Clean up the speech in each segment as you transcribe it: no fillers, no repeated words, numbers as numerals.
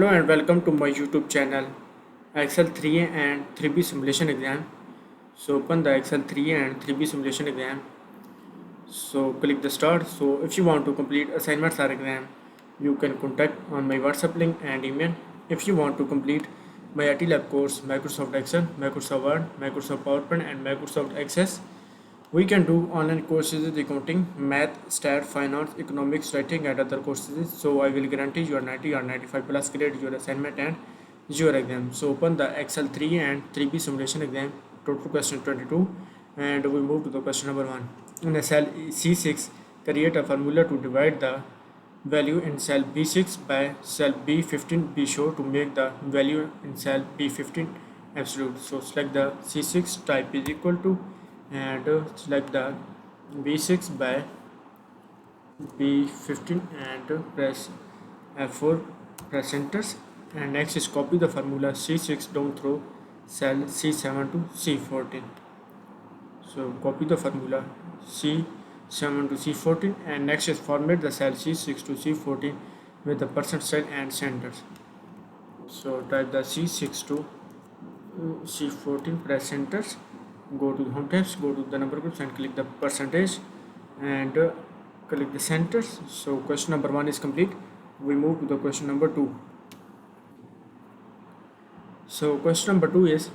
Hello and welcome to my YouTube channel Excel 3A and 3B simulation exam. So open the Excel 3A and 3B simulation exam. So click the start. So if you want to complete assignments or exam, you can contact on my WhatsApp link and email. If you want to complete my IT lab course Microsoft Excel, Microsoft Word, Microsoft PowerPoint and Microsoft Access, we can do online courses in accounting, math, stat, finance, economics, writing, and other courses. So I will guarantee you are 90 or 95 plus grade your assignment and your exam. So open the Excel 3 and 3B simulation exam. Total question 22, and we move to the question number 1. In a cell C6, create a formula to divide the value in cell B6 by cell B15. Be sure to make the value in cell B15 absolute. So select the C6, type is equal to, and select the B6 by B15 and press F4, press enter. And next is copy the formula C6 down through cell C7 to C14. So copy the formula C7 to C14, and next is format the cell C6 to C14 with the percent sign and centers. So type the C6 to C14, press enter. Go to the home tabs, go to the number groups and click the percentage and click the centers. So question number 1 is complete. We move to the question number 2. So question number 2 is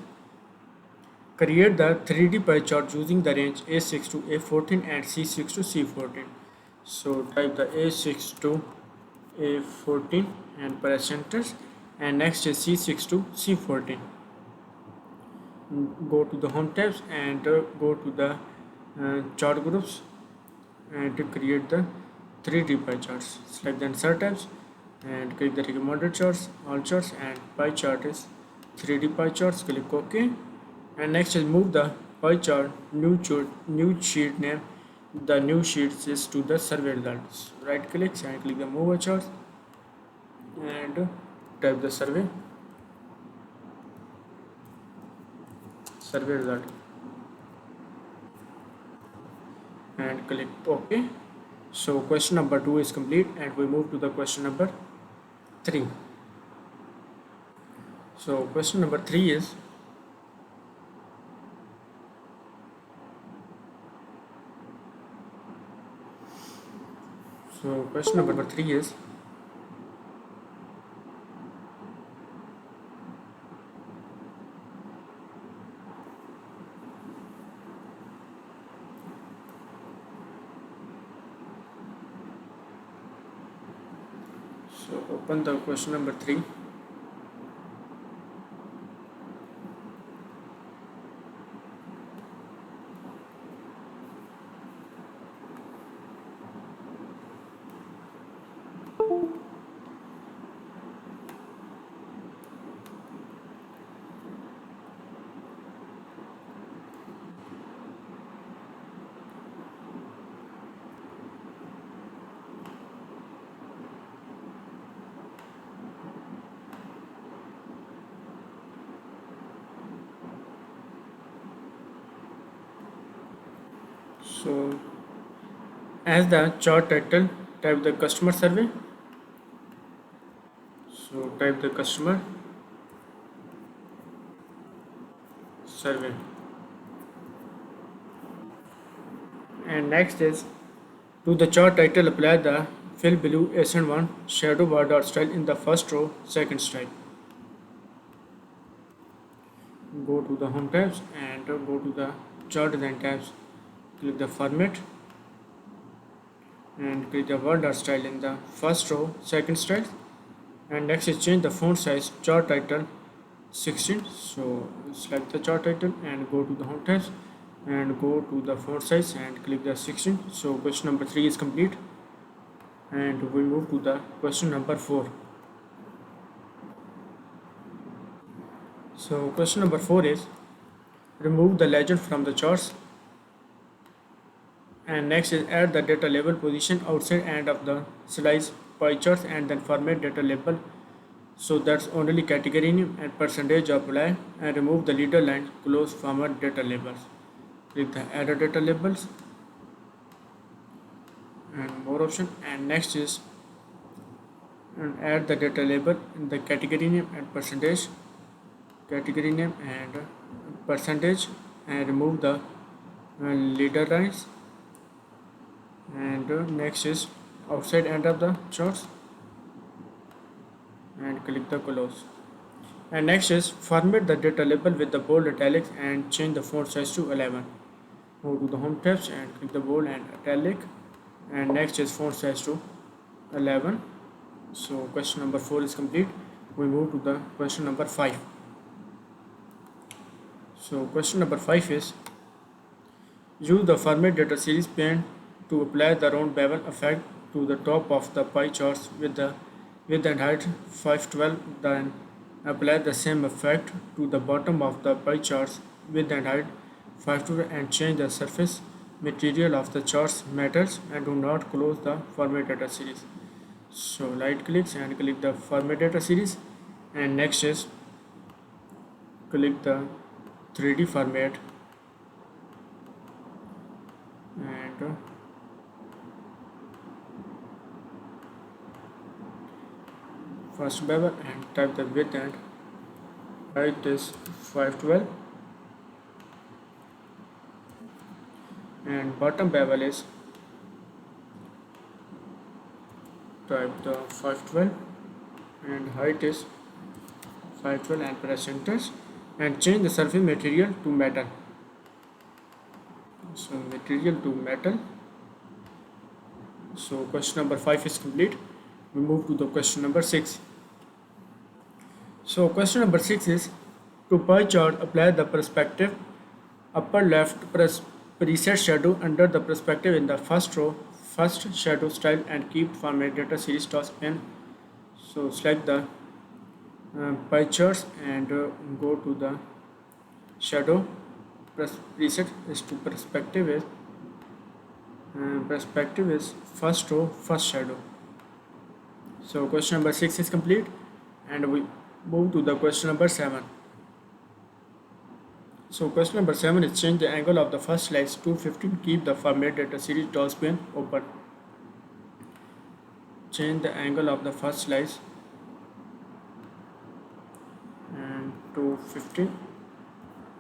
create the 3D pie chart using the range A6 to A14 and C6 to C14. So type the A6 to A14 and press enter, and next is C6 to C14. Go to the home tabs and go to the chart groups and to create the 3D pie charts. Select the insert tabs and click the recommended charts, all charts, and pie chart is 3D pie charts. Click OK, and next is move the pie chart new sheet name. The new sheet is to the survey results. Right click and click the move a chart and type the survey result and click OK. So question number 2 is complete, and we move to the question number 3. So question number 3 is question number 3 is so open the question number 3. So as the chart title, type the customer survey. So type the customer survey, and next is to the chart title apply the fill below SN1 shadow bar dot style in the first row, second style. Go to the home tabs and go to the chart design tabs, click the format and click the word dot style in the first row, second style, and next is change the font size chart title 16. So select the chart title and go to the home tabs and go to the font size and click the 16. So question number 3 is complete, and we move to the question number 4. So question number 4 is remove the legend from the charts, and next is add the data label position outside end of the slice pie charts, and then format data label so that's only category name and percentage apply, and remove the leader line close format data labels. Click the add data labels and more option, and next is and add the data label in the category name and percentage, category name and percentage, and remove the leader lines. And next is outside end of the charts and click the close. And next is format the data label with the bold italics and change the font size to 11. Move to the home tabs and click the bold and italic, and next is font size to 11. So question number 4 is complete. We move to the question number 5. So question number 5 is use the format data series pane to apply the round bevel effect to the top of the pie charts with the width and height 512. Then apply the same effect to the bottom of the pie charts width and height 512 and change the surface material of the charts metals and do not close the format data series. So right clicks and click the format data series, and next is click the 3D format and first bevel and type the width and height is 512 and bottom bevel is type the 512 and height is 512 and press enter and change the surface material to metal. So material to metal. So question number 5 is complete. We move to the question number 6. So question number 6 is to pie chart apply the perspective upper left preset shadow under the perspective in the first row first shadow style and keep format data series task pen. So select the pie charts and go to the shadow preset is to perspective is first row first shadow. So question number 6 is complete, and we move to the question number 7. So question number 7 is change the angle of the first slice to 15. Keep the format data series taskpane open. Change the angle of the first slice and to 15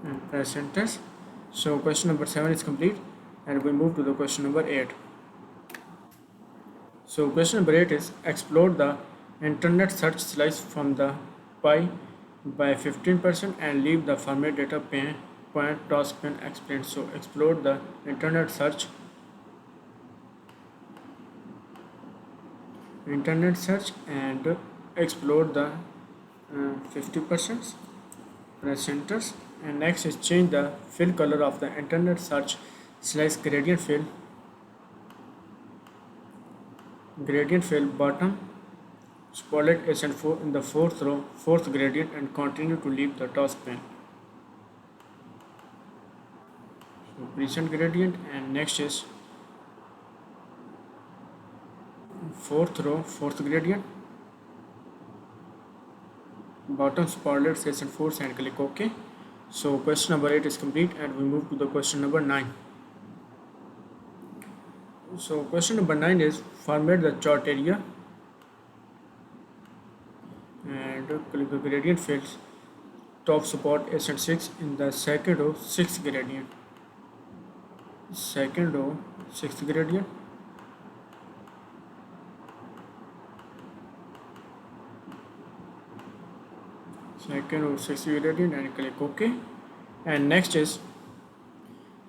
and press enter. So question number 7 is complete, and we move to the question number 8. So question number 8 is explore the internet search slice from the pie by 15% and leave the format data point task pane explained. So explore the internet search and explore the 50%, press enter, and next is change the fill color of the internet search slice gradient fill bottom spotlight SN4 in the fourth row fourth gradient and continue to leave the task pane. So present gradient, and next is fourth row fourth gradient bottom spotlight SN4 and click OK. So question number 8 is complete, and we move to the question number 9. So question number 9 is format the chart area and click the gradient fields top support SN6 in the second row 6th gradient second row 6th gradient second row 6th gradient and click OK. And next is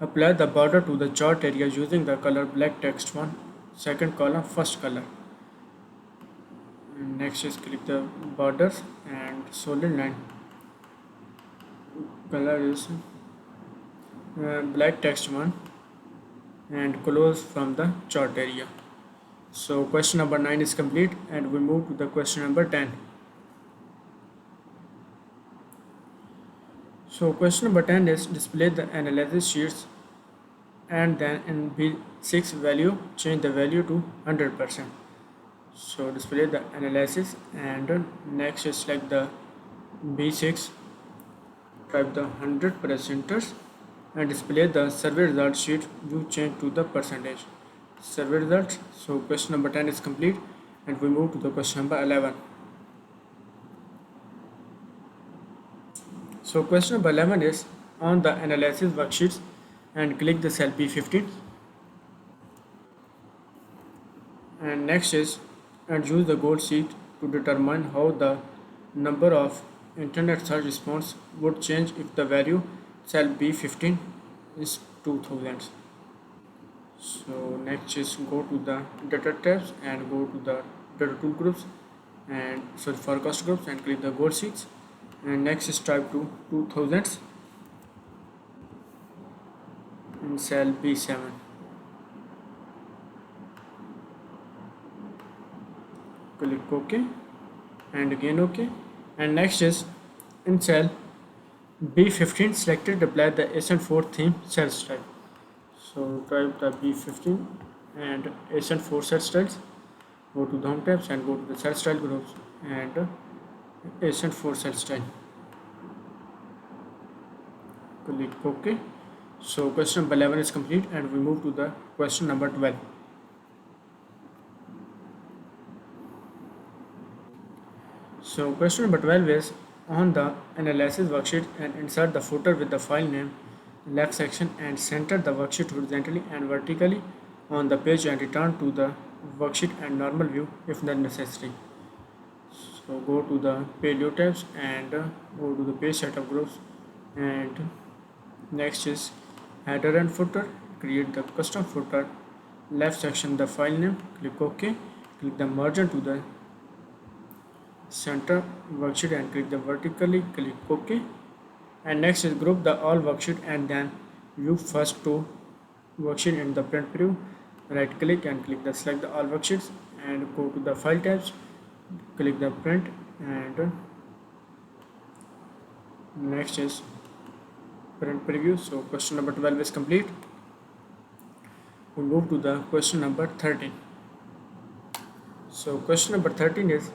apply the border to the chart area using the color black text one second column first color. And next is click the borders and solid line color is black text one and close from the chart area. So question number 9 is complete, and we move to the question number 10. So question number 10 is display the analysis sheets and then in B6 value change the value to 100%. So display the analysis and next is select the B6 type the 100% and display the survey result sheet view change to the percentage survey results. So question number 10 is complete, and we move to the question number 11. So question number 11 is on the analysis worksheets and click the cell B15, and next is and use the goal sheet to determine how the number of internet search response would change if the value cell B15 is 2000. So next is go to the data tabs and go to the data tool groups and search forecast groups and click the goal sheets, and next is type to 2000s in cell B7. Click OK and again OK, and next is in cell B15 selected apply the ASN4 theme cell style. So type the B15 and ASN4 cell styles, go to the home tabs and go to the cell style groups and ASN4 cell style. Click OK. So question number 11 is complete, and we move to the question number 12. So question number 12 is on the analysis worksheet and insert the footer with the file name left section and center the worksheet horizontally and vertically on the page and return to the worksheet and normal view if necessary. So go to the page view tabs and go to the page setup groups, and next is header and footer. Create the custom footer, left section the file name, click OK, click the margin to the center worksheet and click the vertically, click OK, and next is group the all worksheet and then view first two worksheet in the print preview. Right click and click the select the all worksheets and go to the file tabs, click the print, and next is print preview. So question number 12 is complete. We move to the question number 13. So question number 13 is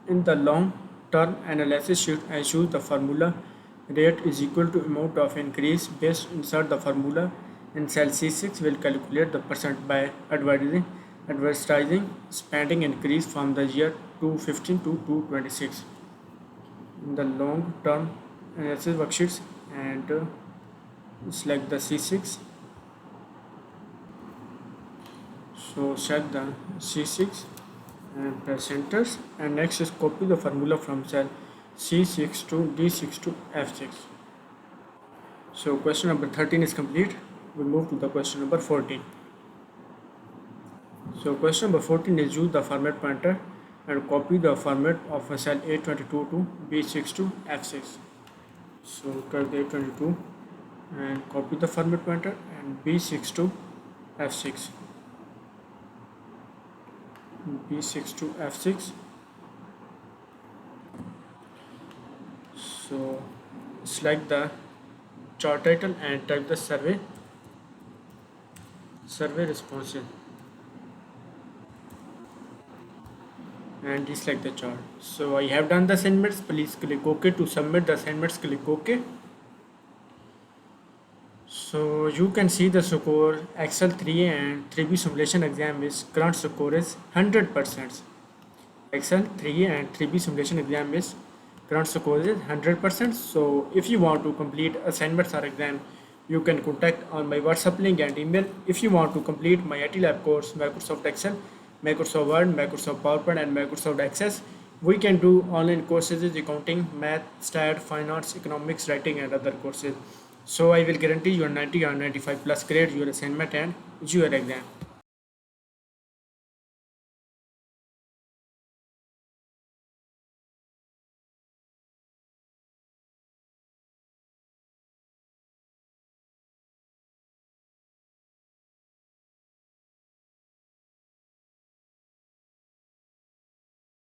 in the long term analysis sheet I choose the formula rate is equal to amount of increase based insert the formula in cell C6 will calculate the percent by advertising spending increase from the year 2015 to 2026 in the long term analysis worksheets, and select the C6. So select the C6 and press enter, and next is copy the formula from cell C6 to D6 to F6. So question number 13 is complete. We move to the question number 14. So question number 14 is use the format pointer and copy the format of a cell A22 to B6 to F6. So type the A22 and copy the format pointer and B6 to F6. B6 to F6. So select the chart title and type the survey responses and deselect the chart. So I have done the assignments. Please click OK to submit the assignments. Click OK. So you can see the score Excel 3 and 3B simulation exam is current score is 100%. Excel 3 and 3B simulation exam is current score is 100%. So if you want to complete assignments or exam, you can contact on my WhatsApp link and email. If you want to complete my IT Lab course, Microsoft Excel, Microsoft Word, Microsoft PowerPoint and Microsoft Access, we can do online courses in accounting, math, stat, finance, economics, writing and other courses. So I will guarantee your 90 or 95 plus grade your assignment and your exam.